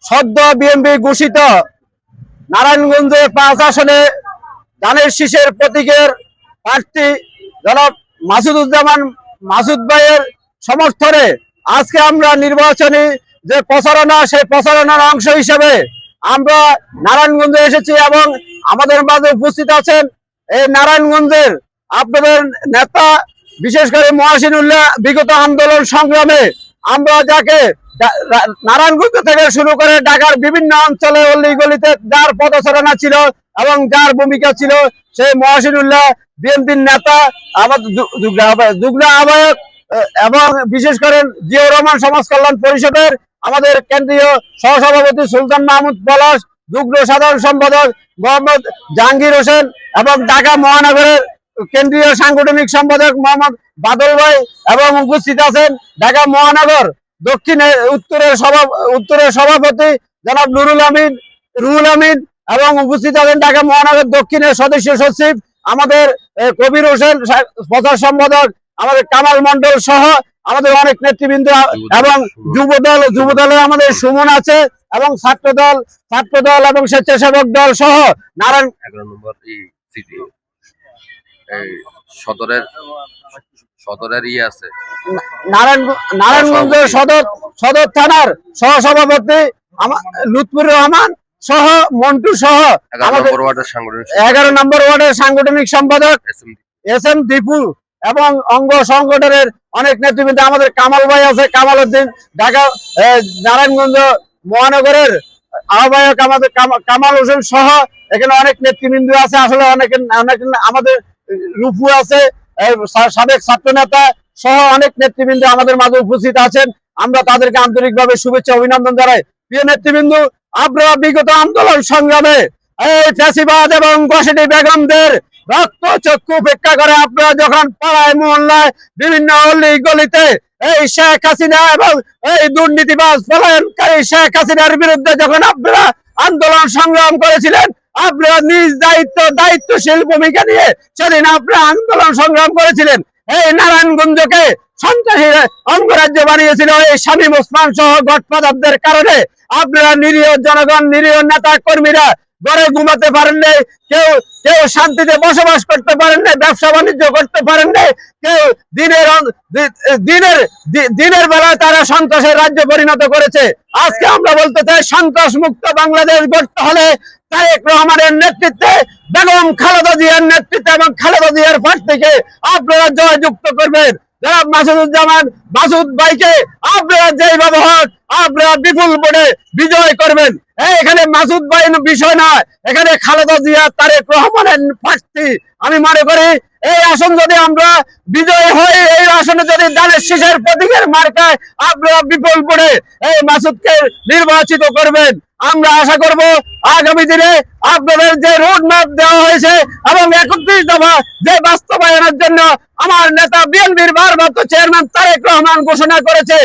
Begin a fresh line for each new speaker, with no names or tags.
সদ্য বিএনপি ঘোষিত নারায়ণগঞ্জে 5 আসনে ধানের শীষের প্রতীকের প্রার্থী জনাব মাসুদুজ্জামান মাসুদ ভাইয়ের সমর্থনে আজকে আমরা নির্বাচনী যে প্রচারণা, সেই প্রচারণার অংশ হিসেবে আমরা নারায়ণগঞ্জে এসেছি এবং আমাদের মাঝে উপস্থিত আছেন এই নারায়ণগঞ্জের আপনাদের নেতা, বিশেষ করে মহাসিনুল্লাহ। বিগত আন্দোলন সংগ্রামে আমরা যাকে নারায়ণগঞ্জ থেকে শুরু করে ঢাকার বিভিন্ন অঞ্চলে অলি গলিতে যার পদচারণা ছিল এবং যার ভূমিকা ছিল, সেই মহাসিনুল্লাহ বিএনপির নেতা, আমাদের যুগ্ম আহ্বায়ক এবং বিশেষ করে জিয়াউর রহমান সমাজ কল্যাণ পরিষদের আমাদের কেন্দ্রীয় সহসভাপতি সুলতান মাহমুদ পলাশ, যুগ্ম সাধারণ সম্পাদক মোহাম্মদ জাহাঙ্গীর হোসেন এবং ঢাকা মহানগরের কেন্দ্রীয় সাংগঠনিক সম্পাদক মোহাম্মদ বাদল ভাই এবং উপস্থিত আছেন ঢাকা মহানগর উত্তরের সভাপতি জনাব রুহুল আমিন এবং উপস্থিত আছেন ঢাকা মহানগর দক্ষিণের সদস্য সচিব আমাদের কবির হোসেন, প্রচার সম্পাদক আমাদের কামাল মন্ডল সহ আমাদের অনেক নেতৃবৃন্দ এবং যুবদলে আমাদের সুমন আছে এবং ছাত্রদল এবং স্বেচ্ছাসেবক দল সহ নারায়ণ
11 নম্বর সিটি সদরের আছে
নারায়ণগঞ্জ সদর থানার সহসভাপতি লুৎফুর রহমান সহ মন্টু সহ 11 নম্বর ওয়ার্ডের সাংগঠনিক সম্পাদক এস এম দীপু এবং অঙ্গ সংগঠনের অনেক নেতৃবৃন্দ আমাদের কামাল ভাই আছে, কামাল উদ্দিন, ঢাকা নারায়ণগঞ্জ মহানগরের আহ্বায়ক আমাদের কামাল হোসেন সহ এখানে অনেক নেতৃবৃন্দ আছে। আসলে অনেক আমাদের রুফু আছে, সাবেক ছাত্র নেতা সহ অনেক নেতৃবৃন্দ আমাদের মাঝে উপস্থিত আছেন। আমরা তাদেরকে আন্তরিকভাবে শুভেচ্ছা অভিনন্দন জানাই। প্রিয় নেতৃবৃন্দ, আপনারা বিগত আন্দোলন সংগ্রামে এই ফ্যাসিবাদ এবং ঘসেটি বেগমদের রক্ত চক্ষু উপেক্ষা করে আপনারা যখন পাড়ায় মহল্লায় বিভিন্ন অলি গলিতে এই শেখ হাসিনা এবং এই দুর্নীতিবাজ পলায়নকারী শেখ হাসিনার বিরুদ্ধে যখন আপনারা আন্দোলন সংগ্রাম করেছিলেন, আপনারা নিজ দায়িত্বশীল ভূমিকা নিয়ে সেদিন আপনারা আন্দোলন সংগ্রাম করেছিলেন। এই নারায়ণগঞ্জকে সন্ত্রাসী অঙ্গরাজ্য বানিয়েছিল এই শামীম ওসমান সহ গডফাদারদের কারণে। আপনারা নিরীহ জনগণ, নিরীহ নেতা কর্মীরা ঘরে ঘুমাতে পারেন নাই, কেউ শান্তিতে বসবাস করতে পারেন নাই, ব্যবসা বাণিজ্য করতে পারেন নাই, কেউ দিনের বেলায় তারা সন্ত্রাসের রাজ্য পরিণত করেছে। আজকে আমরা বলতে চাই, সন্ত্রাস মুক্ত বাংলাদেশ গড়তে হলে তারেক রহমানের নেতৃত্বে, বেগম খালেদা জিয়ার নেতৃত্বে এবং খালেদা জিয়ার প্রার্থীকে আপনারা জয়যুক্ত করবেন। জনাব মাসুদুজ্জামান মাসুদ ভাইকে আপনারা যেইভাবে হোক আপনারা বিপুল ভোটে বিজয় করবেন। এখানে মাসুদ ভাই বিষয় নয়, এখানে খালেদা জিয়া তারেক রহমানের প্রার্থী। আমি মনে করি এই আসন যদি আমরা বিজয় হই, এই আসনে যদি ধানের শীষের প্রতীকের মার্কায় আপনারা বিপুল ভোটে এই মাসুদকে নির্বাচিত করবেন। আমরা আশা করব আগামী দিনে আপনাদের যে রোড ম্যাপ দেওয়া হয়েছে এবং 31 দফা যে বাস্তবায়নের জন্য আমার নেতা বিএনপির ভারপ্রাপ্ত চেয়ারম্যান তারেক রহমান ঘোষণা করেছে,